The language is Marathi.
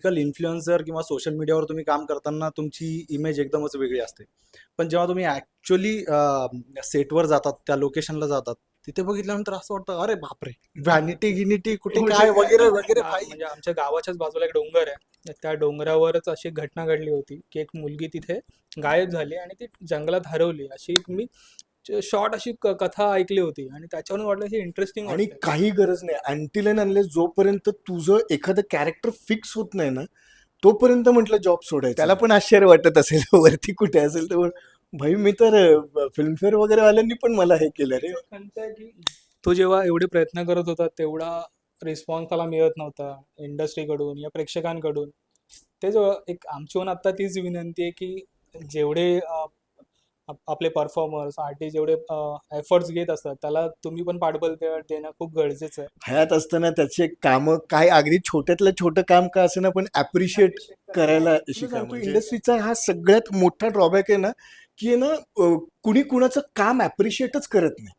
इन्फ्लुएन्सर किंवा सोशल मीडियावर तुम्ही काम करताना तुमची इमेज एकदमच वेगळी असते. पण जेव्हा तुम्ही ॲक्चुअली सेटवर जातात, त्या लोकेशनला जातात, तिथे बघितल्यानंतर असं वाटतं, "अरे बापरे! व्हॅनिटी-गिनिटी कुठे म्हणजे काय वगैरे, वगैरे हा, भाई." म्हणजे आमच्या गावाच्याच बाजूला एक डोंगर आहे. त्या डोंगरावरच अशी घटना घडली होती की एक मुलगी तिथे गायब झाली आणि ती जंगलात हरवली. अशी एक मी शॉर्ट अशी कथा ऐकली होती आणि त्याच्यावरून वाटलं हे इंटरेस्टिंग आणि वाटतंय. काही गरज नाही अनटिल अँड अनलेस जोपर्यंत तुझं एखादं कॅरेक्टर फिक्स होत नाही ना, तोपर्यंत म्हटलं जॉब सोडायचं. त्याला पण आश्चर्य वाटत असेल वरती कुठे असेल तर भाई मी तर फिल्मफेअर वगैरे वाल्यांनी पण मला हे केलं रे. खंत आहे की तो जेव्हा एवढे प्रयत्न करत होता तेवढा रिस्पॉन्स त्याला मिळत नव्हता इंडस्ट्रीकडून या प्रेक्षकांकडून. तेच एक आमच्याहून आता तीच विनंती आहे की जेवढे आपले परफॉर्मर्स आर्टिस्ट जेवढे एफर्ट्स घेत असतात त्याला तुम्ही पण पाठबळ देणं खूप गरजेचं आहे. हयात असताना त्याचे कामं काय अगदी छोट्यातलं छोटं काम का असेना पण ऍप्रिशिएट करायला शिका. म्हणजे इंडस्ट्रीचा हा सगळ्यात मोठा ड्रॉबॅक आहे ना, की आहे ना कुणी कुणाचं काम ऍप्रिशिएटच करत नाही.